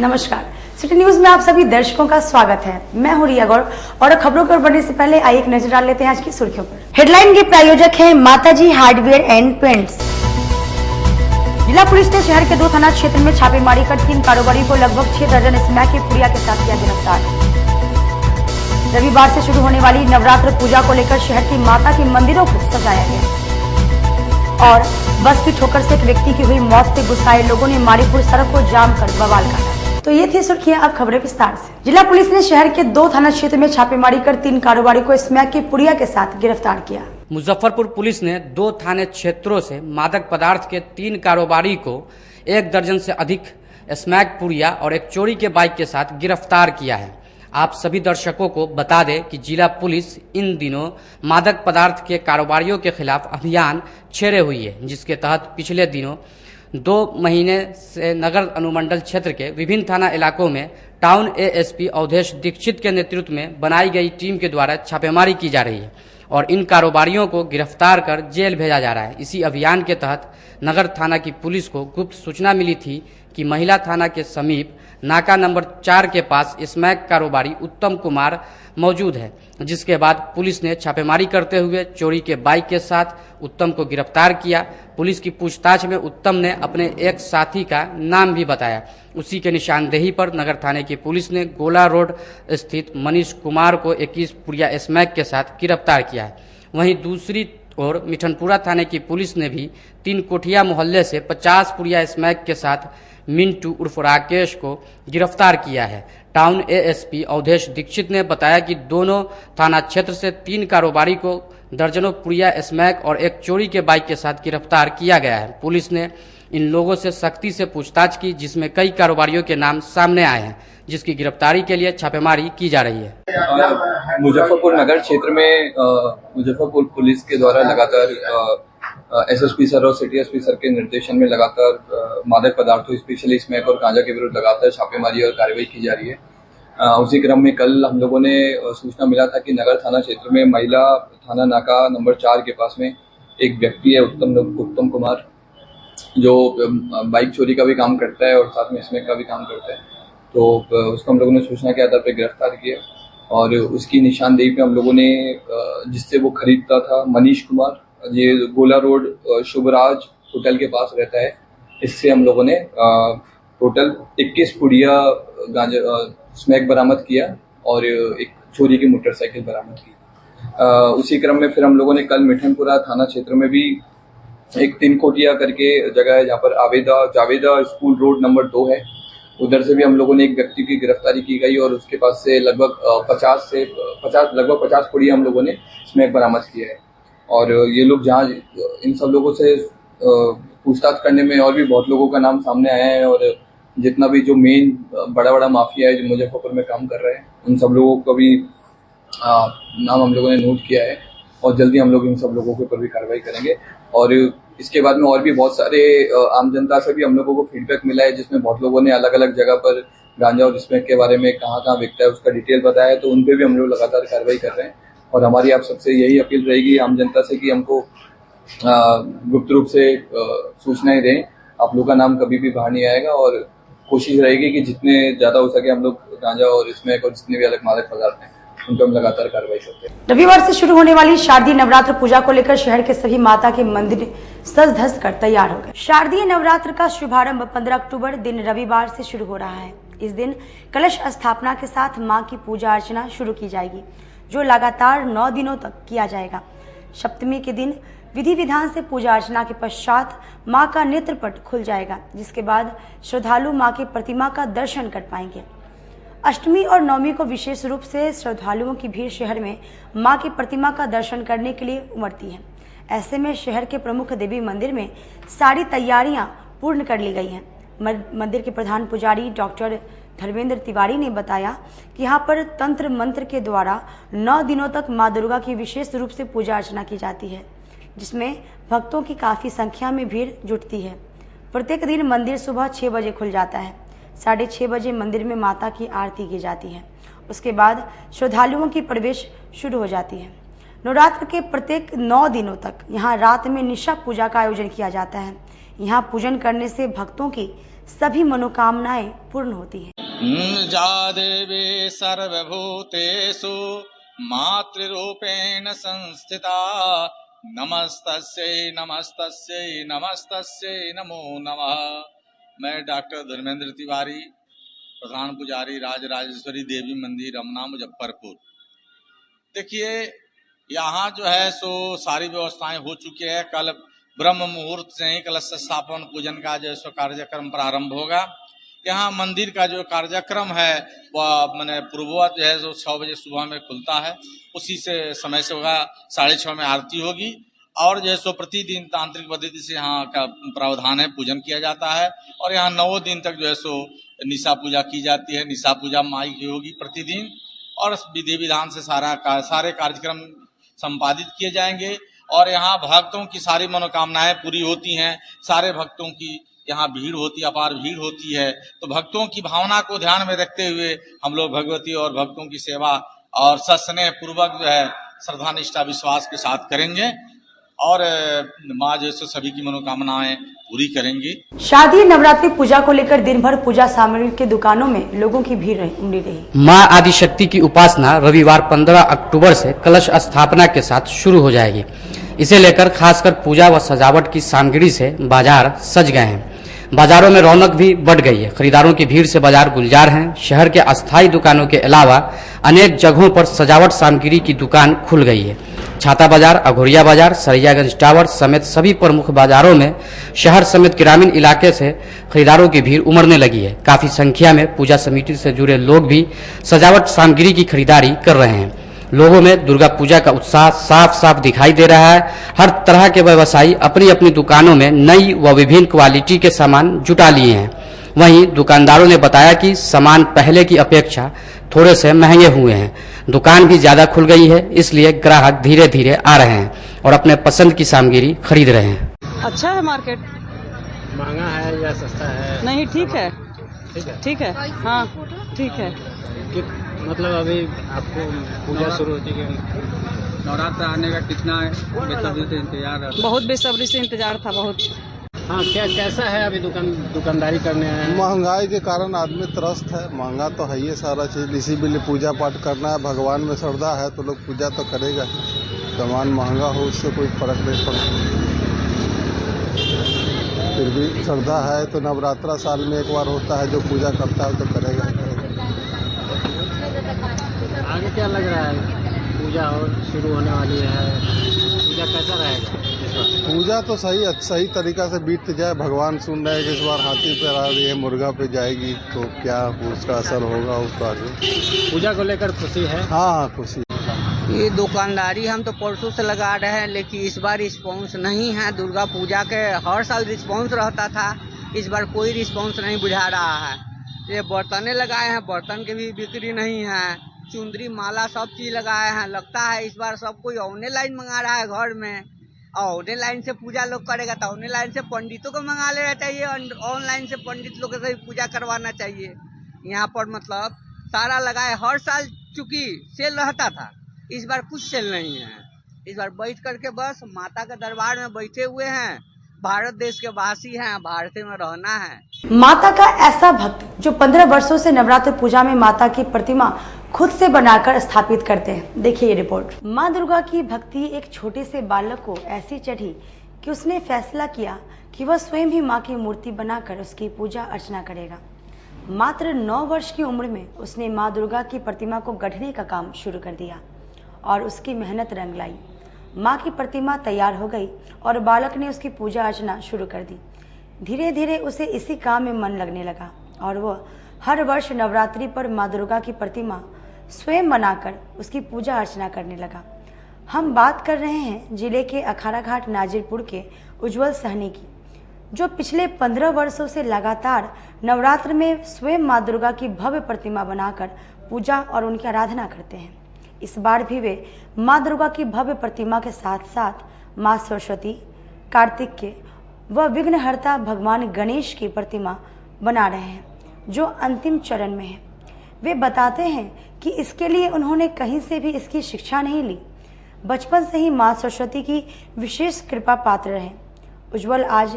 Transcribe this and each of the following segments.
नमस्कार, city news में आप सभी दर्शकों का स्वागत है। मैं हूं रिया गौर और खबरों पर बढ़ने से पहले आइए एक नजर डाल लेते हैं आज की सुर्खियों पर। हेडलाइन के प्रायोजक हैं माताजी हार्डवेयर एंड पेंट्स। जिला पुलिस ने शहर के 2 थाना क्षेत्र में छापेमारी कर 3 कारोबारी को लगभग 6 दर्जन स्मैक की पुड़िया के साथ किया गिरफ्तार। रविवार से शुरू होने वाली नवरात्र पूजा को लेकर शहर की माता के मंदिरों को सजाया गया और बस की ठोकर से एक व्यक्ति की हुई मौत से गुस्साए लोगों ने मारीपुर सड़क को जाम कर बवाल काटा। तो ये थी सुर्खियां, अब खबरें विस्तार से। जिला पुलिस ने शहर के 2 थाना क्षेत्र में छापेमारी कर 3 कारोबारी को स्मैक की पुड़िया के साथ गिरफ्तार किया। मुजफ्फरपुर पुलिस ने 2 थाने क्षेत्रों से मादक पदार्थ के 3 कारोबारी को 1 दर्जन से अधिक स्मैक पुड़िया और एक चोरी के बाइक के साथ गिरफ्तार किया है। आप सभी दर्शकों को बता दें कि जिला पुलिस इन दिनों मादक पदार्थ के कारोबारियों के खिलाफ अभियान छेड़े हुई है, जिसके तहत पिछले दिनों 2 महीने से नगर अनुमंडल क्षेत्र के विभिन्न थाना इलाकों में टाउन एएसपी अवधेश दीक्षित के नेतृत्व में बनाई गई टीम के द्वारा छापेमारी की जा रही है और इन कारोबारियों को गिरफ्तार कर जेल भेजा जा रहा है। इसी अभियान के तहत नगर थाना की पुलिस को गुप्त सूचना मिली थी कि महिला थाना के समीप नाका नंबर 4 के पास स्मैक कारोबारी उत्तम कुमार मौजूद है, जिसके बाद पुलिस ने छापेमारी करते हुए चोरी के बाइक के साथ उत्तम को गिरफ्तार किया। पुलिस की पूछताछ में उत्तम ने अपने एक साथी का नाम भी बताया। उसी के निशानदेही पर नगर थाने की पुलिस ने गोला रोड स्थित मनीष कुमार को 21 पुड़िया स्मैक के साथ गिरफ्तार किया है। वहीं दूसरी ओर मिठनपुरा थाने की पुलिस ने भी 3 कोठिया मोहल्ले से 50 पुड़िया स्मैक के साथ मिंटू उर्फ राकेश को गिरफ्तार किया है। टाउन एएसपी अवधेश दीक्षित ने बताया कि दोनों थाना क्षेत्र से 3 कारोबारी को दर्जनों पुड़िया स्मैक और एक चोरी के बाइक के साथ गिरफ्तार किया गया है। पुलिस ने इन लोगों से सख्ती से पूछताछ की, जिसमें कई कारोबारियों के नाम सामने आए हैं, जिसकी गिरफ्तारी के लिए छापेमारी की जा रही है। मुजफ्फरपुर नगर क्षेत्र में मुजफ्फरपुर पुलिस के द्वारा लगातार एसएसपी सर और सिटी एसपी सर के निर्देशन में लगातार मादक पदार्थों स्पेशली स्मैक और गांजा के विरुद्ध लगातार छापेमारी और कार्रवाई की जा रही है। उसी क्रम में कल हम लोगों ने सूचना मिला था कि नगर थाना क्षेत्र में महिला थाना नाका नंबर 4 के पास में एक व्यक्ति है उत्तम कुमार, जो बाइक चोरी का भी काम करता है और साथ में स्मैक का भी काम करता है। तो उसको हम लोगों ने सूचना के आधार पर गिरफ्तार किया और उसकी निशानदेही पे हम लोगों ने जिससे वो खरीदता था मनीष कुमार, ये गोला रोड शुभराज होटल के पास रहता है, इससे हम लोगों ने टोटल 21 पुड़िया गांजा स्मैक बरामद किया और एक चोरी की मोटरसाइकिल बरामद की। उसी क्रम में फिर हम लोगों ने कल मिठनपुरा थाना क्षेत्र में भी एक 3 कोटिया करके जगह है जहाँ पर जावेदा स्कूल रोड नंबर 2 है, उधर से भी हम लोगों ने एक व्यक्ति की गिरफ्तारी की गई और उसके पास से लगभग 50 पुड़िया हम लोगों ने स्मैक बरामद किया है। और ये लोग जहाँ इन सब लोगों से पूछताछ करने में और भी बहुत लोगों का नाम सामने आया है और जितना भी जो मेन बड़ा माफिया है जो मुजफ्फरपुर में काम कर रहे हैं उन सब लोगों का भी नाम हम लोगों ने नोट किया है और जल्दी हम लोग इन सब लोगों के ऊपर भी कार्रवाई करेंगे। और इसके बाद में और भी बहुत सारे आम जनता से भी हम लोगों को फीडबैक मिला है, जिसमें बहुत लोगों ने अलग अलग जगह पर गांजा और स्मैक के बारे में कहाँ बिकता है उसका डिटेल बताया है, तो उन पे भी हम लोग लगातार कार्रवाई कर रहे हैं। और हमारी आप सबसे यही अपील रहेगी आम जनता से कि हमको गुप्त रूप से सूचनाएं दें, आप लोग का नाम कभी भी बाहर नहीं आएगा और कोशिश रहेगी कि जितने ज्यादा हो सके हम लोग गांजा और स्मैक और जितने भी अलग मादक पदार्थ हैं उन पर हम लगातार कार्रवाई करते हैं। रविवार से शुरू होने वाली शारदीय नवरात्र पूजा को लेकर शहर के सभी माता के मंदिर सज धज कर तैयार हो गए। शारदीय नवरात्र का शुभारंभ 15 अक्टूबर दिन रविवार से शुरू हो रहा है। इस दिन कलश स्थापना के साथ माँ की पूजा अर्चना शुरू की जाएगी, जो लगातार 9 दिनों तक किया जाएगा। सप्तमी के दिन विधि विधान से पूजा अर्चना के पश्चात मां का नेत्रपट खुल जाएगा, जिसके बाद श्रद्धालु मां की प्रतिमा का दर्शन कर पाएंगे। अष्टमी और नवमी को विशेष रूप से श्रद्धालुओं की भीड़ शहर में मां की प्रतिमा का दर्शन करने के लिए उमड़ती है। ऐसे में शहर के प्रमुख देवी मंदिर में सारी तैयारियां पूर्ण कर ली गई हैं। मंदिर के प्रधान पुजारी डॉक्टर धर्मेंद्र तिवारी ने बताया कि यहाँ पर तंत्र मंत्र के द्वारा 9 दिनों तक मां दुर्गा की विशेष रूप से पूजा अर्चना की जाती है, जिसमें भक्तों की काफी संख्या में भीड़ जुटती है। प्रत्येक दिन मंदिर सुबह 6 बजे खुल जाता है। 6:30 बजे मंदिर में माता की आरती की जाती है। उसके बाद श्रद्धालुओं की प्रवेश शुरू हो जाती है। नवरात्र के प्रत्येक 9 दिनों तक यहाँ रात में निशा पूजा का आयोजन किया जाता है। यहाँ पूजन करने से भक्तों की सभी मनोकामनाएं पूर्ण होती हैं। जा देवी सर्वभूतेषु मातृरूपेण संस्थिता नमस्तस्यै नमस्तस्यै नमस्तस्यै नमो नमः। मैं डॉक्टर धर्मेंद्र तिवारी, प्रधान पुजारी राजराजेश्वरी देवी मंदिर रमना मुजफ्फरपुर। देखिए, यहाँ जो है सो सारी व्यवस्थाएं हो चुकी है। कल ब्रह्म मुहूर्त से ही कलश स्थापन पूजन का जो है सो कार्यक्रम प्रारंभ होगा। यहाँ मंदिर का जो कार्यक्रम है वह मैंने पूर्ववत जो है जो 6 बजे सुबह में खुलता है, उसी से समय से होगा। 6:30 में आरती होगी और जो है सो प्रतिदिन तांत्रिक पद्धति से यहाँ का प्रावधान है, पूजन किया जाता है। और यहाँ 9 दिन तक जो है सो निशा पूजा की जाती है। निशा पूजा माई की होगी प्रतिदिन और विधि विधान से सारे कार्यक्रम संपादित किए जाएंगे। और यहाँ भक्तों की सारी मनोकामनाएं पूरी होती हैं। सारे भक्तों की यहाँ भीड़ होती है, अपार भीड़ होती है। तो भक्तों की भावना को ध्यान में रखते हुए हम लोग भगवती और भक्तों की सेवा और सस्नेह पूर्वक जो है श्रद्धा निष्ठा विश्वास के साथ करेंगे और माँ जैसे सभी की मनोकामनाएं पूरी करेंगी। शारदीय नवरात्रि पूजा को लेकर दिन भर पूजा सामग्री की दुकानों में लोगों की भीड़ उमड़ी रही। माँ आदिशक्ति की उपासना रविवार 15 अक्टूबर से कलश स्थापना के साथ शुरू हो जाएगी। इसे लेकर खासकर पूजा व सजावट की सामग्री से बाजार सज गए हैं। बाजारों में रौनक भी बढ़ गई है। खरीदारों की भीड़ से बाजार गुलजार हैं। शहर के अस्थायी दुकानों के अलावा अनेक जगहों पर सजावट सामग्री की दुकान खुल गई है। छाता बाजार, अघोरिया बाजार, सरियागंज टावर समेत सभी प्रमुख बाजारों में शहर समेत ग्रामीण इलाके से खरीदारों की भीड़ उमड़ने लगी है। काफी संख्या में पूजा समिति से जुड़े लोग भी सजावट सामग्री की खरीदारी कर रहे हैं। लोगों में दुर्गा पूजा का उत्साह साफ साफ दिखाई दे रहा है। हर तरह के व्यवसायी अपनी अपनी दुकानों में नई व विभिन्न क्वालिटी के सामान जुटा लिए हैं। वहीं दुकानदारों ने बताया कि सामान पहले की अपेक्षा थोड़े से महंगे हुए हैं। दुकान भी ज्यादा खुल गई है, इसलिए ग्राहक धीरे धीरे आ रहे हैं और अपने पसंद की सामग्री खरीद रहे हैं। अच्छा है मार्केट? महंगा है या सस्ता है? नहीं, ठीक है, ठीक है, ठीक है, हाँ ठीक है। मतलब अभी आपको पूजा शुरू होती है, नवरात्र आने का कितना बेसब्री से इंतजार है? बहुत बेसब्री से इंतजार था, बहुत। हाँ, कैसा है अभी दुकानदारी करने हैं? महंगाई के कारण आदमी त्रस्त है। महंगा तो है ये सारा चीज, इसी लिए पूजा पाठ करना है। भगवान में श्रद्धा है तो लोग पूजा तो करेगा। सामान महंगा हो उससे कोई फर्क नहीं पड़ता, फिर भी श्रद्धा है तो नवरात्रा साल में एक बार होता है, जो पूजा करता है तो करेगा। आगे क्या लग रहा है? पूजा और शुरू होने वाली है, पूजा कैसा रहेगा इस बार? पूजा तो सही तरीका से बीत जाए। भगवान सुन रहे हैं कि इस बार हाथी पे आ रही है, मुर्गा पे जाएगी, तो क्या उसका असर होगा उसका आगे। पूजा को लेकर खुशी है? हाँ, खुशी। ये दुकानदारी हम तो परसों से लगा रहे हैं, लेकिन इस बार रिस्पॉन्स नहीं है। दुर्गा पूजा के हर साल रिस्पॉन्स रहता था, इस बार कोई रिस्पॉन्स नहीं बुझा रहा है। ये बर्तने लगाए हैं, बर्तन के भी बिक्री नहीं है। चुंदरी माला सब चीज लगाए हैं। लगता है इस बार सब कोई ऑनलाइन मंगा रहा है घर में, और ऑनलाइन से पूजा लोग करेगा तो ऑनलाइन से पंडितों को मंगा लेना चाहिए, ऑनलाइन से पंडित लोग से पूजा करवाना चाहिए। यहाँ पर मतलब सारा लगाए, हर साल चूंकि सेल रहता था, इस बार कुछ सेल नहीं है। इस बार बैठ करके बस माता के दरबार में बैठे हुए हैं। भारत देश के वासी हैं, भारत में रहना है। माता का ऐसा भक्त जो 15 वर्षों से नवरात्र पूजा में माता की प्रतिमा खुद से बनाकर स्थापित करते हैं। देखिए ये रिपोर्ट। माँ दुर्गा की भक्ति एक छोटे से बालक को ऐसी चढ़ी कि उसने फैसला किया कि वह स्वयं ही माँ की मूर्ति बनाकर उसकी पूजा अर्चना करेगा। मात्र 9 वर्ष की उम्र में उसने माँ दुर्गा की प्रतिमा को गढ़ने का काम शुरू कर दिया और उसकी मेहनत रंग लाई। माँ की प्रतिमा तैयार हो गई और बालक ने उसकी पूजा अर्चना शुरू कर दी। धीरे धीरे उसे इसी काम में मन लगने लगा और वह हर वर्ष नवरात्रि पर माँ दुर्गा की प्रतिमा स्वयं बनाकर उसकी पूजा अर्चना करने लगा। हम बात कर रहे हैं जिले के अखाड़ा घाट नाजिरपुर के उज्जवल सहनी की, जो पिछले 15 वर्षों से लगातार नवरात्र में स्वयं माँ दुर्गा की भव्य प्रतिमा बनाकर पूजा और उनकी आराधना करते हैं। इस बार भी वे माँ दुर्गा की भव्य प्रतिमा के साथ साथ माँ सरस्वती, कार्तिकेय व विघ्नहर्ता भगवान गणेश की प्रतिमा बना रहे हैं, जो अंतिम चरण में है। वे बताते हैं कि इसके लिए उन्होंने कहीं से भी इसकी शिक्षा नहीं ली। बचपन से ही माँ सरस्वती की विशेष कृपा पात्र रहे। उज्जवल आज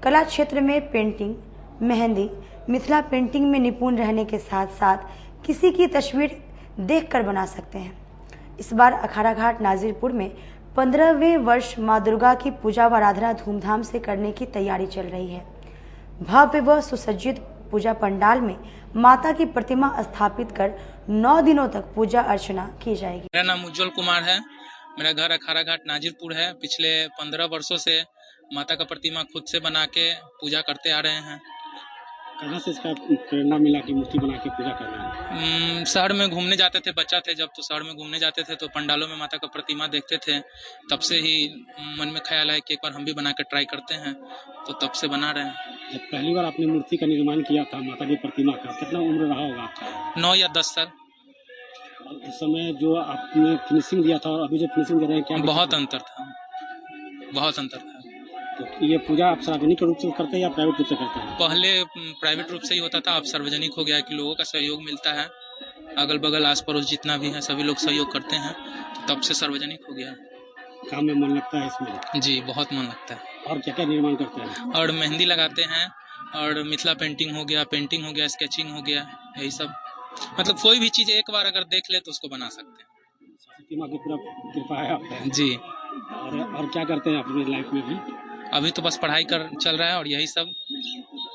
कला क्षेत्र में पेंटिंग, मेहंदी, मिथिला पेंटिंग में निपुण रहने के साथ साथ किसी की तस्वीर देखकर बना सकते हैं। इस बार अखाड़ा घाट नाजिरपुर में 15वें वर्ष मां दुर्गा की पूजा व आराधना धूमधाम से करने की तैयारी चल रही है। भव्य व सुसज्जित पूजा पंडाल में माता की प्रतिमा स्थापित कर 9 दिनों तक पूजा अर्चना की जाएगी। मेरा नाम उज्जवल कुमार है। मेरा घर अखाड़ा घाट नाजिरपुर है। पिछले 15 वर्षों से माता का प्रतिमा खुद से बना के पूजा करते आ रहे हैं। कहाँ से इसका प्रेरणा मिला कि मूर्ति बना के पूजा करना है? शहर में घूमने जाते थे, बच्चा थे जब, तो शहर में घूमने जाते थे तो पंडालों में माता का प्रतिमा देखते थे। तब से ही मन में ख्याल आया कि एक बार हम भी बना कर ट्राई करते हैं, तो तब से बना रहे हैं। जब पहली बार आपने मूर्ति का निर्माण किया था माता की प्रतिमा का, कितना उम्र रहा होगा आपका? 9 या 10 साल। उस समय जो आपने फिनिशिंग दिया था और अभी जो फिनिशिंग दे रहे हैं, क्या बहुत अंतर था, बहुत अंतर था। तो ये पूजा आप सार्वजनिक रूप से करते हैं या प्राइवेट रूप से करते हैं? पहले प्राइवेट रूप से ही होता था, अब सार्वजनिक हो गया है कि लोगों का सहयोग मिलता है। अगल बगल आस पड़ोस जितना भी है सभी लोग सहयोग करते हैं, तो तब से सार्वजनिक हो गया। काम में मन लगता है इसमें? जी, बहुत मन लगता है। और क्या क्या निर्माण करते हैं? और मेहंदी लगाते हैं, और मिथिला पेंटिंग हो गया, स्केचिंग हो गया, यही सब। मतलब कोई भी चीज़ एक बार अगर देख ले तो उसको बना सकते हैं। प्रतिमा की पूरा कृपा है आप पे। जी। और क्या करते हैं अपनी लाइफ में भी? अभी तो बस पढ़ाई चल रहा है और यही सब।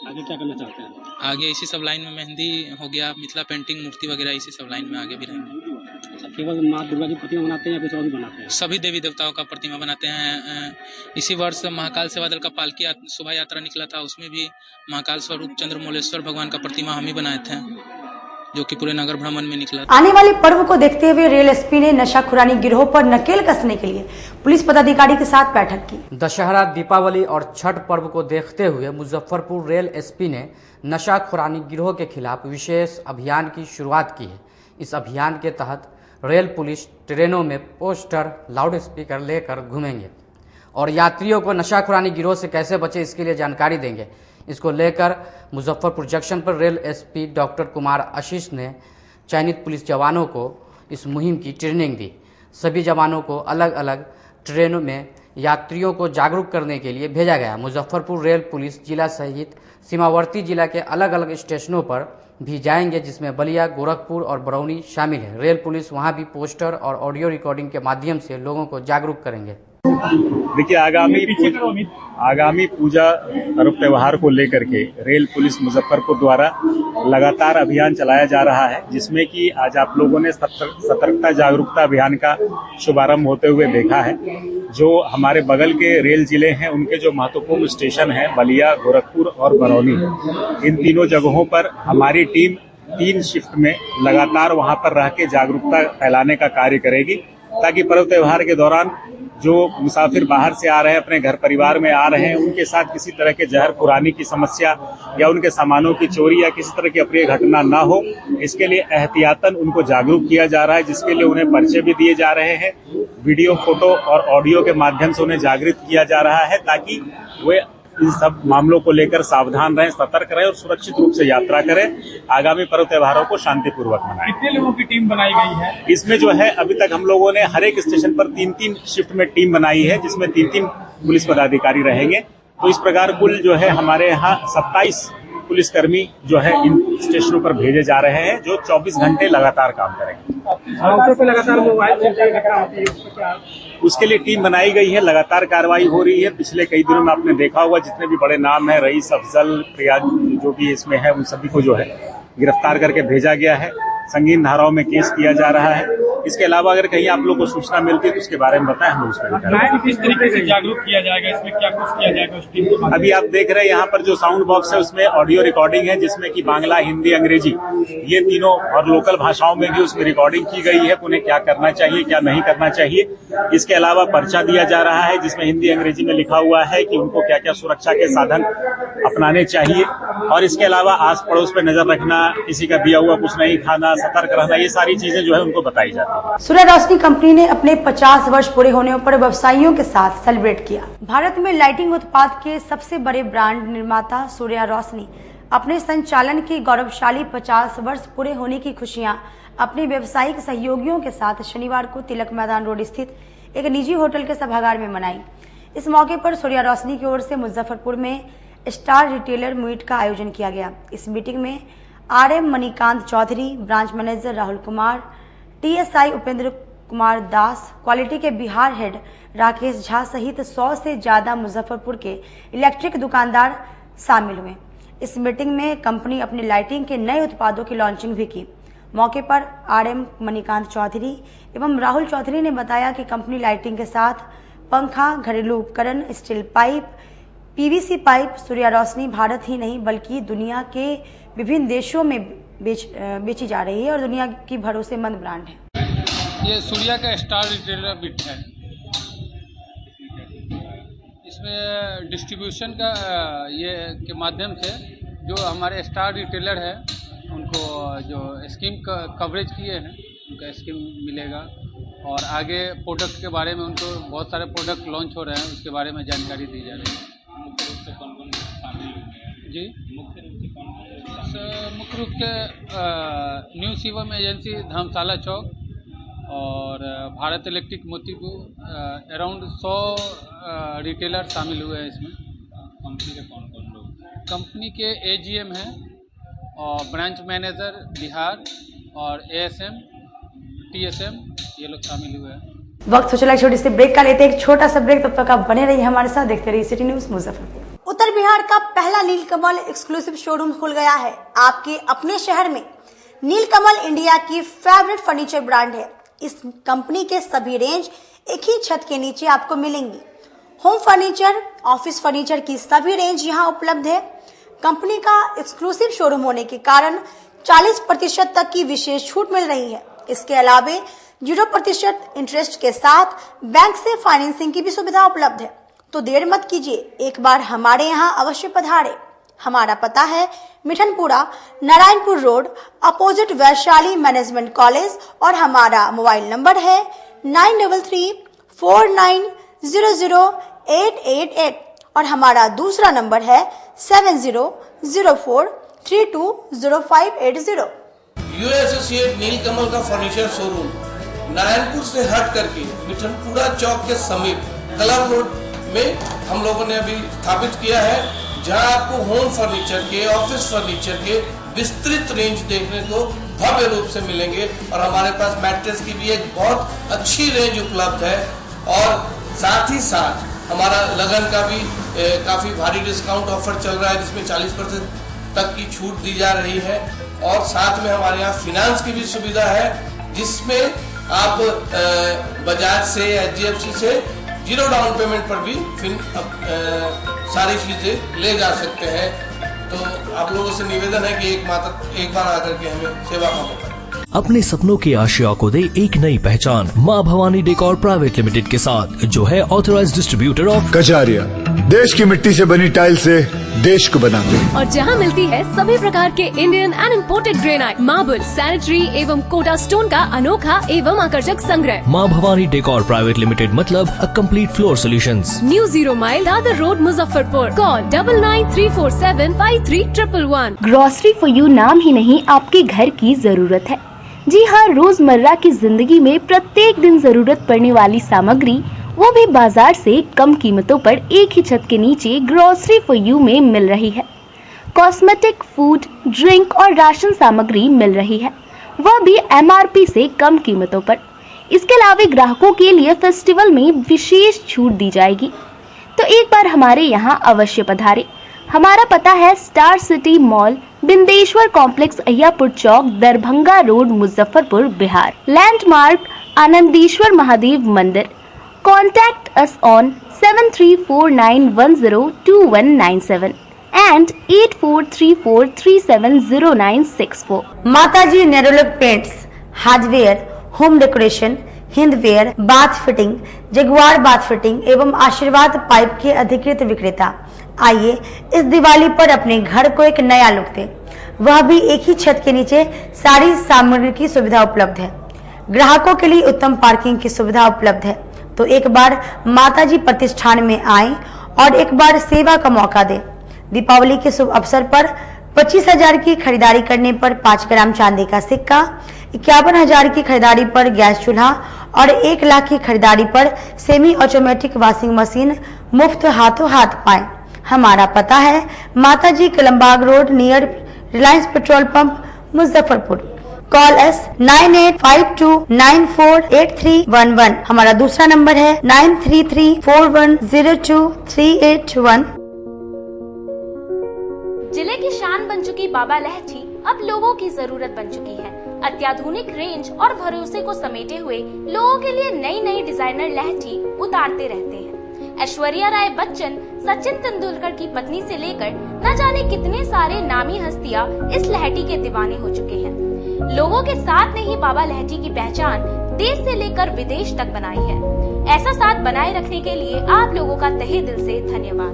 आगे क्या करना चाहते हैं? आगे इसी सब लाइन में, मेहंदी हो गया, मिथिला पेंटिंग, मूर्ति वगैरह, इसी सब लाइन में आगे भी रहेंगे। केवल माँ दुर्गा की प्रतिमा बनाते हैं या कुछ और भी बनाते हैं? सभी देवी देवताओं का प्रतिमा बनाते हैं। इसी वर्ष महाकाल सेवा दल का पालकी शोभा यात्रा निकला था, उसमें भी महाकाल स्वरूप चंद्रमौलेश्वर भगवान का प्रतिमा हम ही बनाए थे, जो कि पूरे नगर भ्रमण में निकला। आने वाले पर्व को देखते हुए रेल एसपी ने नशाखुरानी गिरोह पर नकेल कसने के लिए पुलिस पदाधिकारी के साथ बैठक की। दशहरा, दीपावली और छठ पर्व को देखते हुए मुजफ्फरपुर रेल एसपी ने नशाखुरानी गिरोह के खिलाफ विशेष अभियान की शुरुआत की है। इस अभियान के तहत रेल पुलिस ट्रेनों में पोस्टर, लाउड स्पीकर लेकर घूमेंगे और यात्रियों को नशाखुरानी गिरोह से कैसे बचे इसके लिए जानकारी देंगे। इसको लेकर मुजफ्फरपुर जंक्शन पर rail SP doctor Kumar Ashish ने चयनित पुलिस जवानों को इस मुहिम की ट्रेनिंग दी। सभी जवानों को अलग अलग ट्रेनों में यात्रियों को जागरूक करने के लिए भेजा गया। मुजफ्फरपुर रेल पुलिस जिला सहित सीमावर्ती जिला के अलग अलग स्टेशनों पर भी जाएंगे, जिसमें बलिया, गोरखपुर और बरौनी शामिल है। रेल पुलिस वहां भी पोस्टर और ऑडियो रिकॉर्डिंग के माध्यम से लोगों को जागरूक करेंगे। देखिए, आगामी पूजा पर्व त्योहार को लेकर के रेल पुलिस मुजफ्फरपुर द्वारा लगातार अभियान चलाया जा रहा है, जिसमें कि आज आप लोगों ने सतर्कता जागरूकता अभियान का शुभारंभ होते हुए देखा है। जो हमारे बगल के रेल जिले हैं उनके जो महत्वपूर्ण स्टेशन हैं बलिया, गोरखपुर और बरौनी, इन तीनों जगहों पर हमारी टीम 3 शिफ्ट में लगातार वहां पर रह के जागरूकता फैलाने का कार्य करेगी, ताकि पर्व त्योहार के दौरान जो मुसाफिर बाहर से आ रहे हैं, अपने घर परिवार में आ रहे हैं, उनके साथ किसी तरह के जहर खुरानी की समस्या या उनके सामानों की चोरी या किसी तरह की अप्रिय घटना ना हो, इसके लिए एहतियातन उनको जागरूक किया जा रहा है, जिसके लिए उन्हें पर्चे भी दिए जा रहे हैं। वीडियो, फोटो और ऑडियो के माध्यम से उन्हें जागृत किया जा रहा है, ताकि वे इन सब मामलों को लेकर सावधान रहें, सतर्क रहें और सुरक्षित रूप से यात्रा करें। आगामी पर्व त्योहारों को शांतिपूर्वक मनाएं। कितने लोगों की टीम बनाई गई है? इसमें जो है अभी तक हम लोगों ने हर एक स्टेशन पर 3-3 शिफ्ट में टीम बनाई है, जिसमें 3-3 पुलिस पदाधिकारी रहेंगे। तो इस प्रकार कुल जो है हमारे यहाँ 27 पुलिसकर्मी जो है इन स्टेशनों पर भेजे जा रहे हैं, जो 24 घंटे लगातार काम करेंगे। लगातार मोबाइल घटना होती है, उसके लिए टीम बनाई गई है, लगातार कार्रवाई हो रही है। पिछले कई दिनों में आपने देखा होगा जितने भी बड़े नाम है, रईस, अफजल, प्रियाज जो भी इसमें है, उन सभी को जो है गिरफ्तार करके भेजा गया है। संगीन धाराओं में केस किया जा रहा है। इसके अलावा अगर कहीं आप लोग को सूचना मिलती है तो उसके बारे में बताएं, हम उस पर किस तरीके से जागरूक किया जाएगा, इसमें क्या कुछ किया जाएगा उस टीम को? अभी आप देख रहे हैं यहाँ पर जो साउंड बॉक्स है उसमें ऑडियो रिकॉर्डिंग है, जिसमें कि बांग्ला, हिंदी, अंग्रेजी ये तीनों और लोकल भाषाओं में भी उसमें रिकॉर्डिंग की गई है। उन्हें क्या करना चाहिए, क्या नहीं करना चाहिए। इसके अलावा पर्चा दिया जा रहा है, जिसमें हिंदी, अंग्रेजी में लिखा हुआ है कि उनको क्या क्या सुरक्षा के साधन अपनाने चाहिए। और इसके अलावा आस पड़ोस पे नजर रखना, किसी का दिया हुआ कुछ नहीं खाना, सतर्क रहना, ये सारी चीजें जो है उनको बताई जाती है। सूर्य रोशनी कंपनी ने अपने 50 वर्ष पूरे होने पर व्यवसायियों के साथ सेलिब्रेट किया। भारत में लाइटिंग उत्पाद के सबसे बड़े ब्रांड निर्माता सूर्य रोशनी अपने संचालन के गौरवशाली 50 वर्ष पूरे होने की खुशियां अपने व्यावसायिक सहयोगियों के साथ शनिवार को तिलक मैदान रोड स्थित एक निजी होटल के सभागार में मनाई। इस मौके पर सूर्य रोशनी की ओर से मुजफ्फरपुर में स्टार रिटेलर मीट का आयोजन किया गया। इस मीटिंग में RM Manikant Chaudhary, branch manager Rahul Kumar, TSI Upendra Kumar Das, quality के बिहार हेड राकेश झा सहित 100 से ज्यादा मुजफ्फरपुर के इलेक्ट्रिक दुकानदार शामिल हुए। इस मीटिंग में कंपनी अपने लाइटिंग के नए उत्पादों की लॉन्चिंग भी की। मौके पर RM मणिकांत चौधरी एवं राहुल चौधरी ने बताया कि कंपनी लाइटिंग के साथ पंखा, घरेलू उपकरण, स्टील पाइप, PVC पाइप, सूर्य रोशनी भारत ही नहीं बल्कि दुनिया के विभिन्न देशों में बेची जा रही है और दुनिया की भरोसेमंद ब्रांड है। ये सूर्या का स्टार रिटेलर बिट है। इसमें डिस्ट्रीब्यूशन का ये के माध्यम से जो हमारे स्टार रिटेलर है उनको जो स्कीम कवरेज किए हैं उनका स्कीम मिलेगा और आगे प्रोडक्ट के बारे में उनको बहुत सारे प्रोडक्ट लॉन्च हो रहे हैं उसके बारे में जानकारी दी जा रही है। मुख्य रूप से कौन शामिल होंगे जी? मुख्य रूप से न्यू शिवम एजेंसी धर्मशाला चौक और Bharat electric Motipur around 100 retailer शामिल हुए हैं इसमें। कंपनी के कौन कौन लोग? कंपनी के AGM हैं और ब्रांच मैनेजर बिहार और ASM TSM ये लोग शामिल हुए हैं। वक्त हो चला एक छोटी सी ब्रेक का, लेते एक छोटा सा ब्रेक। तब तक आप बने रहिए हमारे साथ, देखते रहिए सिटी न्यूज मुजफ्फरपुर। उत्तर बिहार का पहला नीलकमल एक्सक्लूसिव शोरूम खुल गया है आपके अपने शहर में। नीलकमल इंडिया की फेवरेट फर्नीचर ब्रांड है। इस कंपनी के सभी रेंज एक ही छत के नीचे आपको मिलेंगी। होम फर्नीचर, ऑफिस फर्नीचर की सभी रेंज यहाँ उपलब्ध है। कंपनी का एक्सक्लूसिव शोरूम होने के कारण 40% तक की विशेष छूट मिल रही है। इसके अलावे 0% इंटरेस्ट के साथ बैंक से फाइनेंसिंग की भी सुविधा उपलब्ध है। तो देर मत कीजिए, एक बार हमारे यहाँ अवश्य पधारे। हमारा पता है Mithanpura, Narayanpur road, opposite Vaishali management college और हमारा मोबाइल नंबर है 9334900888 और हमारा दूसरा नंबर है 7004320580। एसोसिएट नीलकमल का फर्नीचर शोरूम नारायणपुर से हट करके मिठनपुरा चौक के समीप क्लब रोड में हम लोगों ने अभी स्थापित किया है, जहां आपको होम फर्नीचर के, ऑफिस फर्नीचर के विस्तृत रेंज देखने को भव्य रूप से मिलेंगे और हमारे पास मैट्रेस की भी एक बहुत अच्छी रेंज उपलब्ध है और साथ ही साथ हमारा लगन का भी काफी भारी डिस्काउंट ऑफर चल रहा है जिसमें 40% तक की छूट दी जा रही है और साथ में हमारे यहाँ फिनांस की भी सुविधा है जिसमें आप बजाज से, HDFC से 0 डाउन पेमेंट पर भी सारी चीजें ले जा सकते हैं। तो आप लोगों से निवेदन है कि एक बार आकर के हमें सेवा का मौका। अपने सपनों की आशिया को दे एक नई पहचान माँ भवानी डेकोर प्राइवेट लिमिटेड के साथ, जो है ऑथराइज्ड डिस्ट्रीब्यूटर ऑफ कजारिया। देश की मिट्टी से बनी टाइल से देश को बनाते हैं और जहाँ मिलती है सभी प्रकार के Indian and imported granite, marble, sanitary एवं कोटा स्टोन का अनोखा एवं आकर्षक संग्रह। माँ भवानी डेकोर प्राइवेट लिमिटेड मतलब a complete floor solutions. New 0 mile Dadar road Muzaffarpur. Call 9934753111। Grocery for you नाम ही नहीं आपके घर की जरूरत है। जी हाँ, रोजमर्रा की जिंदगी में प्रत्येक दिन जरूरत पड़ने वाली सामग्री, वो भी बाजार से कम कीमतों पर एक ही छत के नीचे ग्रोसरी फॉर यू में मिल रही है। कॉस्मेटिक, फूड, ड्रिंक और राशन सामग्री मिल रही है, वह भी MRP से कम कीमतों पर। इसके अलावा ग्राहकों के लिए फेस्टिवल में विशेष छूट दी जाएगी। तो एक बार हमारे यहाँ अवश्य पधारे। हमारा पता है star city mall, Bindeshwar complex, Ayyapur chowk, Darbhanga road, Muzaffarpur, Bihar. Landmark Anandeshwar Mahadev Mandir. Contact us on 7349102197 and 8434370964. Mataji Nerolac paints, hardware, home decoration, Hindware, bath fitting, Jaguar bath fitting एवं आशीर्वाद पाइप के अधिकृत विक्रेता। आइए इस दिवाली पर अपने घर को एक नया लुक दें, वह भी एक ही छत के नीचे। सारी सामग्री की सुविधा उपलब्ध है। ग्राहकों के लिए उत्तम पार्किंग की सुविधा उपलब्ध है। तो एक बार माताजी प्रतिष्ठान में आएं और एक बार सेवा का मौका दें। दीपावली के शुभ अवसर पर 25,000 की खरीदारी करने पर 5 ग्राम चांदी का सिक्का, 51,000 की खरीदारी पर गैस चूल्हा और 1 लाख की खरीदारी पर सेमी ऑटोमेटिक वॉशिंग मशीन मुफ्त हाथों हाथ पाएं। हमारा पता है माताजी Kalambagh road near Reliance petrol pump Muzaffarpur. Call S 9852948311। हमारा दूसरा नंबर है 9334102381। जिले की शान बन चुकी बाबा लहठी अब लोगों की जरूरत बन चुकी है। अत्याधुनिक रेंज और भरोसे को समेटे हुए लोगों के लिए नई नई डिजाइनर लहठी उतारते रहते हैं। ऐश्वर्या राय बच्चन, सचिन तेंदुलकर की पत्नी से लेकर न जाने कितने सारे नामी हस्तियां इस लहठी के दीवाने हो चुके हैं। लोगों के साथ ने ही बाबा लहठी की पहचान देश से लेकर विदेश तक बनाई है। ऐसा साथ बनाए रखने के लिए आप लोगों का तहे दिल से धन्यवाद।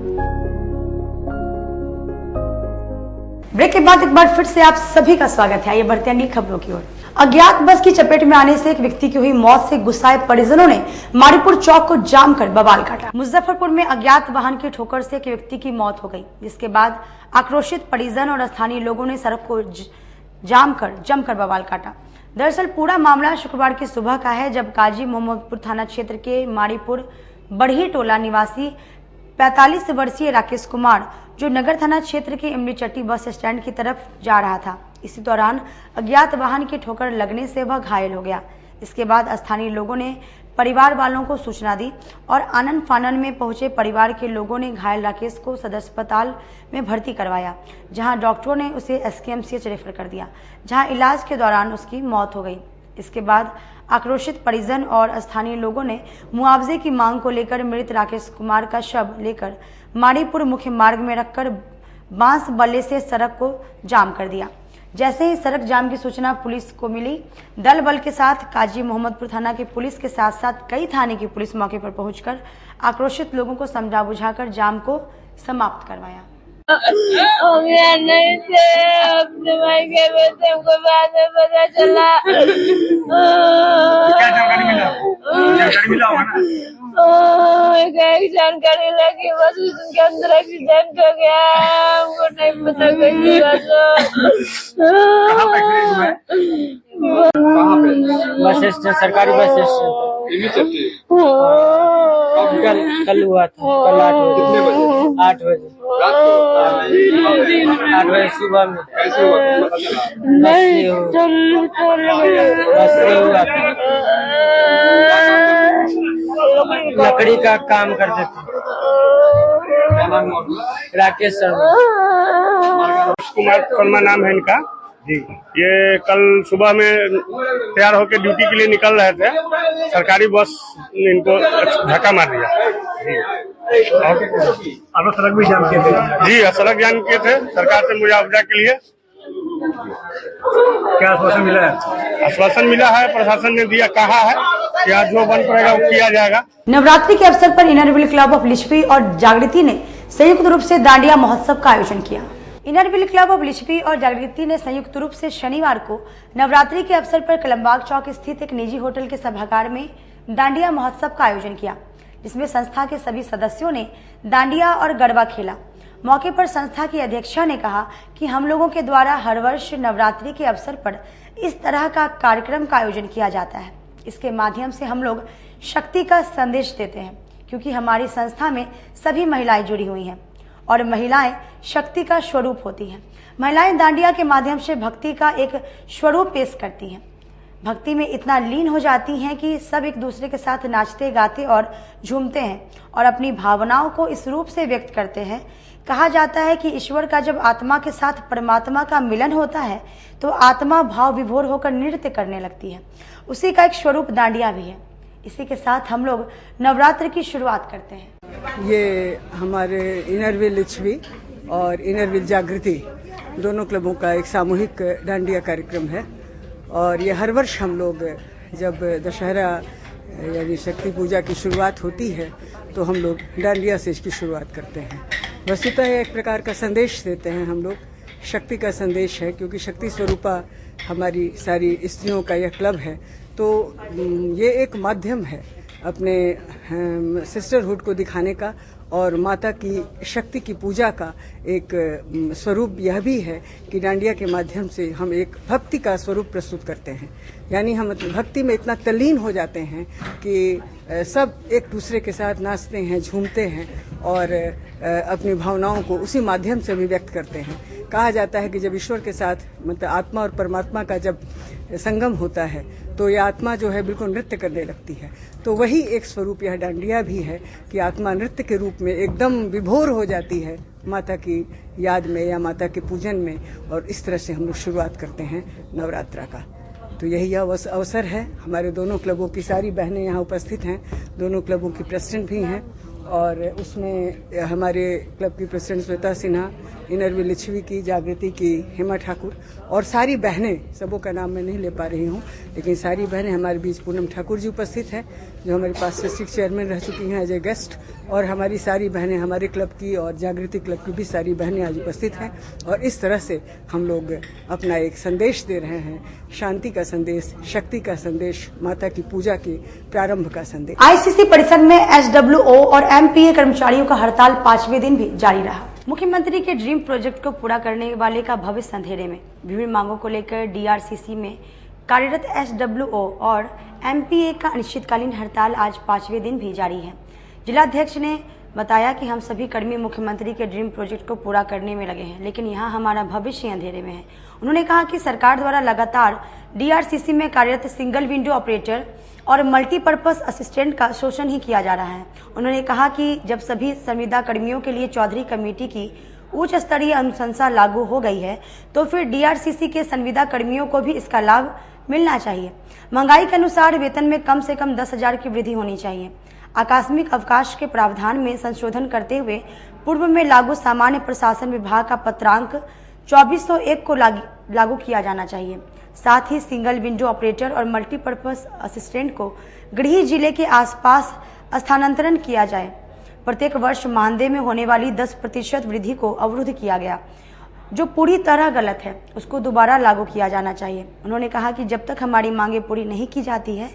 ब्रेक के बाद एक बार फिर से आप सभी का स्वागत है। आइए बढ़ते हैं अगली खबरों की ओर। अज्ञात बस की चपेट में आने से एक व्यक्ति की हुई मौत से गुस्साए परिजनों ने मारीपुर चौक को जाम कर बवाल काटा। मुजफ्फरपुर में अज्ञात वाहन की ठोकर से एक व्यक्ति की मौत हो गई, जिसके बाद आक्रोशित परिजन और स्थानीय लोगों ने सड़क को जमकर बवाल काटा। दरअसल पूरा मामला शुक्रवार की सुबह का है, जब काजी मोहम्मदपुर थाना क्षेत्र के मारीपुर बढ़ी टोला निवासी 45 वर्षीय राकेश कुमार जो नगर थाना क्षेत्र के इमली चट्टी बस स्टैंड की तरफ जा रहा था। इसी दौरान अज्ञात वाहन की ठोकर लगने से वह घायल हो गया। इसके बाद स्थानीय लोगों ने परिवार वालों को सूचना दी और आनन फानन में पहुंचे परिवार के लोगों ने घायल राकेश को सदर अस्पताल में भर्ती करवाया, जहां डॉक्टरों ने उसे एसकेएमसीएच रेफर कर दिया, जहां इलाज के दौरान उसकी मौत हो गई। इसके बाद आक्रोशित परिजन और स्थानीय लोगों ने मुआवजे की मांग को लेकर मृत राकेश कुमार का शव लेकर मारीपुर मुख्य मार्ग में रखकर बांस बल्ले से सड़क को जाम कर दिया। जैसे ही सड़क जाम की सूचना पुलिस को मिली, दल बल के साथ काजी मोहम्मदपुर थाना की पुलिस के साथ साथ कई थाने की पुलिस मौके पर पहुंचकर आक्रोशित लोगों को समझा बुझाकर जाम को समाप्त करवाया। हम यहाँ नहीं थे, अपने भाई के बेटे को बाद में पता चला। क्या जानकारी मिला? जानकारी मिला होगा ना? जानकारी लगी, बस उसके अंदर एक्सीडेंट हो गया, हमको नहीं पता कैसी बात। बस स्टैंड, सरकारी बस स्टैंड कल हुआ था, कल 8 बजे 8 बजे सुबह में। कैसे हुआ? बस से हुआ था, लकड़ी का काम करते थे। राकेश कुमार शर्मा नाम है इनका जी। ये कल सुबह में तैयार होकर ड्यूटी के लिए निकल रहे थे, सरकारी बस ने इनको धक्का मार दिया जी। और सड़क भी जाम किए थे जी, सड़क जाम किए थे सरकार से मुआवजा के लिए। क्या आश्वासन मिला है? आश्वासन मिला है, प्रशासन ने दिया, कहा है कि आज जो बंद पड़ेगा वो किया जाएगा। नवरात्रि के अवसर पर inner wheel club of Lichchhavi और जागृति ने संयुक्त रूप से दांडिया महोत्सव का आयोजन किया। Inner wheel club of Lichchhavi और जागृति ने संयुक्त रूप से शनिवार को नवरात्रि के अवसर पर कलमबाग चौक स्थित एक निजी होटल के सभागार में दांडिया महोत्सव का आयोजन किया, जिसमें संस्था के सभी सदस्यों ने दांडिया और गरबा खेला। मौके पर संस्था की अध्यक्षा ने कहा कि हम लोगों के द्वारा हर वर्ष नवरात्रि के अवसर पर इस तरह का कार्यक्रम का आयोजन किया जाता है। इसके माध्यम से हम लोग शक्ति का संदेश देते हैं, क्योंकि हमारी संस्था में सभी महिलाएं जुड़ी हुई हैं और महिलाएं शक्ति का स्वरूप होती हैं। महिलाएं दांडिया के माध्यम से भक्ति का एक स्वरूप पेश करती हैं। भक्ति में इतना लीन हो जाती हैं कि सब एक दूसरे के साथ नाचते गाते और झूमते हैं और अपनी भावनाओं को इस रूप से व्यक्त करते हैं। कहा जाता है कि ईश्वर का जब आत्मा के साथ परमात्मा का मिलन होता है तो आत्मा भाव विभोर होकर नृत्य करने लगती है। उसी का एक स्वरूप दांडिया भी है। इसी के साथ हम लोग नवरात्र की शुरुआत करते हैं। ये हमारे इनर व्हील लिच्छवी और इनर व्हील जागृति दोनों क्लबों का एक सामूहिक दांडिया कार्यक्रम है और ये हर वर्ष हम लोग जब दशहरा यानी शक्ति पूजा की शुरुआत होती है तो हम लोग दांडिया से इसकी शुरुआत करते हैं। वस्तुतः एक प्रकार का संदेश देते हैं हम लोग, शक्ति का संदेश है, क्योंकि शक्ति स्वरूपा हमारी सारी स्त्रियों का यह क्लब है। तो ये एक माध्यम है अपने सिस्टरहुड को दिखाने का और माता की शक्ति की पूजा का एक स्वरूप यह भी है कि डांडिया के माध्यम से हम एक भक्ति का स्वरूप प्रस्तुत करते हैं। यानी हम भक्ति में इतना तल्लीन हो जाते हैं कि सब एक दूसरे के साथ नाचते हैं, झूमते हैं और अपनी भावनाओं को उसी माध्यम से भी व्यक्त करते हैं। कहा जाता है कि जब ईश्वर के साथ मतलब आत्मा और परमात्मा का जब संगम होता है तो यह आत्मा जो है बिल्कुल नृत्य करने लगती है। तो वही एक स्वरूप यह डांडिया भी है कि आत्मा नृत्य के रूप में एकदम विभोर हो जाती है माता की याद में या माता के पूजन में, और इस तरह से हम लोग शुरुआत करते हैं नवरात्रा का। तो यही अवसर है। हमारे दोनों क्लबों की सारी बहनें यहाँ उपस्थित हैं, दोनों क्लबों की प्रेसिडेंट भी हैं और उसमें हमारे क्लब की प्रेसिडेंट श्वेता सिन्हा, इनरव्हील लिच्छवी की, जागृति की हेमा ठाकुर और सारी बहनें, सबों का नाम मैं नहीं ले पा रही हूँ, लेकिन सारी बहनें हमारे बीच पूनम ठाकुर जी उपस्थित हैं जो हमारे पास डिस्ट्रिक्ट चेयरमैन रह चुकी हैं एज ए गेस्ट, और हमारी सारी बहनें हमारे क्लब की और जागृति क्लब की भी सारी बहनें आज उपस्थित हैं। और इस तरह से हम लोग अपना एक संदेश दे रहे हैं, शांति का संदेश, शक्ति का संदेश, माता की पूजा के प्रारंभ का संदेश। आईसीसी परिसर में एसडब्ल्यूओ और एमपीए कर्मचारियों का हड़ताल 5वें दिन भी जारी रहा। मुख्यमंत्री के ड्रीम प्रोजेक्ट को पूरा करने वाले का भविष्य अंधेरे में। विभिन्न मांगों को लेकर डीआरसीसी में कार्यरत एसडब्ल्यूओ और एमपीए का अनिश्चितकालीन हड़ताल आज 5वें दिन भी जारी है। जिलाध्यक्ष ने बताया कि हम सभी कर्मी मुख्यमंत्री के ड्रीम प्रोजेक्ट को पूरा करने में लगे हैं, लेकिन यहाँ हमारा भविष्य अंधेरे में है। उन्होंने कहा कि सरकार द्वारा लगातार डीआरसीसी में कार्यरत सिंगल विंडो ऑपरेटर और मल्टीपर्पज असिस्टेंट का शोषण ही किया जा रहा है। उन्होंने कहा कि जब सभी संविदा कर्मियों के लिए चौधरी कमेटी की उच्च स्तरीय अनुशंसा लागू हो गई है तो फिर डीआरसीसी के संविदा कर्मियों को भी इसका लाभ मिलना चाहिए। महंगाई के अनुसार वेतन में कम से कम 10,000 की वृद्धि होनी चाहिए। आकस्मिक अवकाश के प्रावधान में संशोधन करते हुए पूर्व में लागू सामान्य प्रशासन विभाग का पत्रांक 2401 को लागू किया जाना चाहिए। साथ ही सिंगल विंडो ऑपरेटर और मल्टीपर्पज असिस्टेंट को गृह जिले के आसपास स्थानांतरण किया जाए। प्रत्येक वर्ष मानदेय में होने वाली 10% वृद्धि को अवरुद्ध किया गया, जो पूरी तरह गलत है, उसको दोबारा लागू किया जाना चाहिए। उन्होंने कहा कि जब तक हमारी मांगे पूरी नहीं की जाती है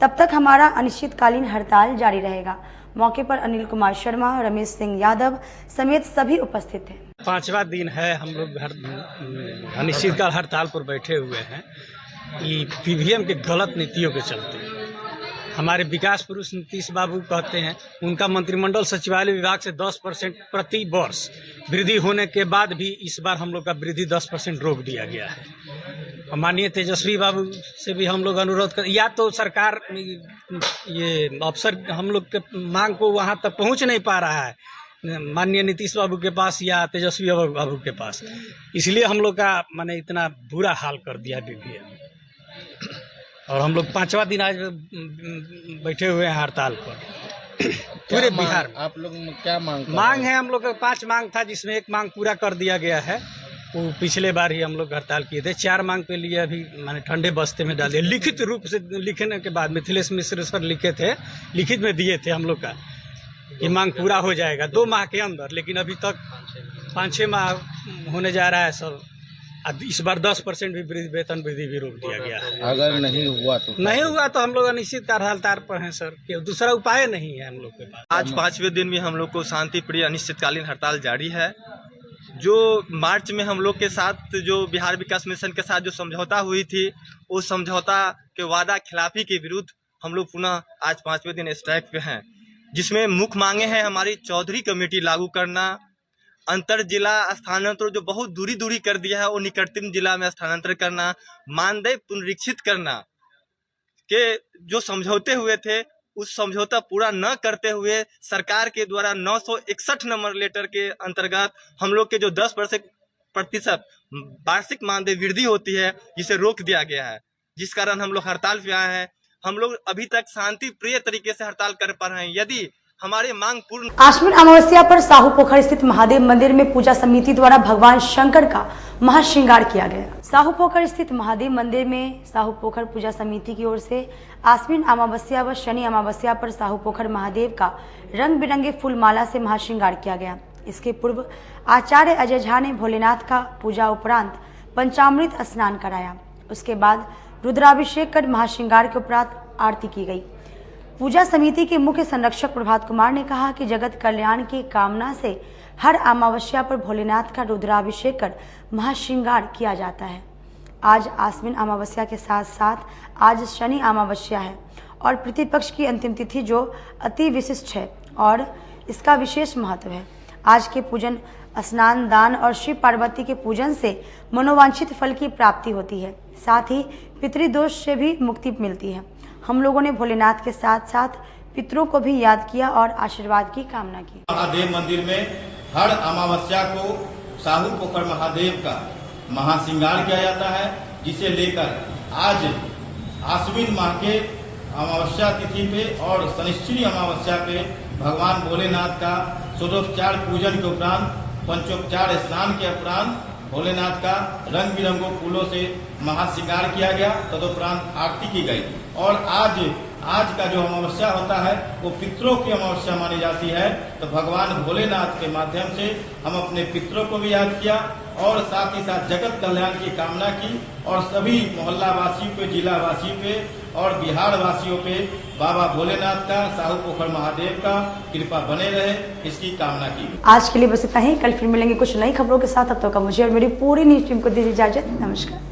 तब तक हमारा अनिश्चितकालीन हड़ताल जारी रहेगा। मौके पर अनिल कुमार शर्मा, रमेश सिंह यादव समेत सभी उपस्थित थे। 5वां दिन है, हम लोग अनिश्चितकाल हड़ताल पर बैठे हुए हैं। ये पीवीएम के गलत नीतियों के चलते हमारे विकास पुरुष नीतीश बाबू कहते हैं उनका मंत्रिमंडल सचिवालय विभाग से 10% प्रति वर्ष वृद्धि होने के बाद भी इस बार हम लोग का वृद्धि 10% रोक दिया गया है। माननीय तेजस्वी बाबू से भी हम लोग अनुरोध कर, या तो सरकार ये अफसर हम लोग के मांग को वहां तक पहुंच नहीं पा रहा है माननीय नीतीश बाबू के पास या तेजस्वी बाबू के पास, इसलिए हम लोग का माने इतना बुरा हाल कर दिया पीवीएम। और हम लोग 5वां दिन आज बैठे हुए हैं हड़ताल पर पूरे बिहार में। आप लोग क्या मांग है? हम लोग का 5 मांग था जिसमें एक मांग पूरा कर दिया गया है। वो पिछले बार ही हम लोग हड़ताल किए थे। 4 मांग के लिए अभी माने ठंडे बस्ते में डाले, लिखित रूप से लिखने के बाद मिथिलेश मिश्र सर लिखे थे, लिखित में दिए थे हम लोग का ये मांग पूरा हो जाएगा 2 माह के अंदर, लेकिन अभी तक 5-6 माह होने जा रहा है सर। इस बार 10% भी वेतन वृद्धि भी रोक दिया गया है। अगर नहीं हुआ तो हम लोग अनिश्चितकाल हड़ताल पर हैं सर, कि दूसरा उपाय नहीं है हम लोग के पास। आज 5वें दिन भी हम लोग को शांति प्रिय अनिश्चितकालीन हड़ताल जारी है। जो मार्च में हम लोग के साथ जो बिहार विकास मिशन के साथ जो समझौता हुई थी, उस समझौता के वादा खिलाफी के विरुद्ध हम लोग पुनः आज 5वें दिन स्ट्राइक पे हैं, जिसमें मुख्य मांगे हैं हमारी चौधरी कमेटी लागू करना, अंतर जिला स्थानांतरण जो बहुत दूरी कर दिया है वो निकटतम जिला में स्थानांतरण करना, मानदेय पुनरीक्षित करना के जो समझौते हुए थे उस समझौता पूरा न करते हुए सरकार के द्वारा 961 नंबर लेटर के अंतर्गत हम लोग के जो 10% वार्षिक मानदेय वृद्धि होती है जिसे रोक दिया गया है, जिस कारण हम लोग हड़ताल पे आए हैं। हम लोग अभी तक शांति प्रिय तरीके से हड़ताल कर पा रहे हैं। यदि हमारे मांग पूर्ण। आश्विन अमावस्या पर साहू पोखर स्थित महादेव मंदिर में पूजा समिति द्वारा भगवान शंकर का महाश्रृंगार किया गया। साहू पोखर स्थित महादेव मंदिर में साहू पोखर पूजा समिति की ओर से आश्विन अमावस्या व शनि अमावस्या पर साहू पोखर महादेव का रंग बिरंगे फूल माला से महाश्रृंगार किया गया। इसके पूर्व आचार्य अजय झा ने भोलेनाथ का पूजा उपरांत पंचामृत स्नान कराया। उसके बाद रुद्राभिषेक कर महाश्रृंगार के उपरांत आरती की गई। पूजा समिति के मुख्य संरक्षक प्रभात कुमार ने कहा कि जगत कल्याण की कामना से हर अमावस्या पर भोलेनाथ का रुद्राभिषेक कर महाश्रृंगार किया जाता है। आज आश्विन अमावस्या के साथ साथ आज शनि अमावस्या है और प्रतिपक्ष की अंतिम तिथि जो अति विशिष्ट है और इसका विशेष महत्व है। आज के पूजन, स्नान, दान और शिव पार्वती के पूजन से मनोवांछित फल की प्राप्ति होती है, साथ ही पितृदोष से भी मुक्ति मिलती है। हम लोगों ने भोलेनाथ के साथ साथ पितरों को भी याद किया और आशीर्वाद की कामना की। महादेव मंदिर में हर अमावस्या को साहू पोखर महादेव का महाश्रृंगार किया जाता है, जिसे लेकर आज आश्विन माह के अमावस्या तिथि पे और शनिश्चरी अमावस्या पे भगवान भोलेनाथ का षोडशोपचार पूजन के उपरांत पंचोपचार स्नान के उपरांत भोलेनाथ का रंग बिरंगों फूलों से महाश्रृंगार किया गया। तदुपरांत आरती की गई और आज का जो अमावस्या होता है वो पितरों की अमावस्या मानी जाती है। तो भगवान भोलेनाथ के माध्यम से हम अपने पितरों को भी याद किया और साथ ही साथ जगत कल्याण की कामना की और सभी मोहल्ला वासियों पे, जिला वासियों पे और बिहार वासियों पे बाबा भोलेनाथ का, साहू पोखर महादेव का कृपा बने रहे, इसकी कामना की। आज के लिए बस इतना ही। कल फिर मिलेंगे कुछ नई खबरों के साथ। अब तक का मुझे और मेरी पूरी न्यूज टीम को दीजिए इजाजत। नमस्कार।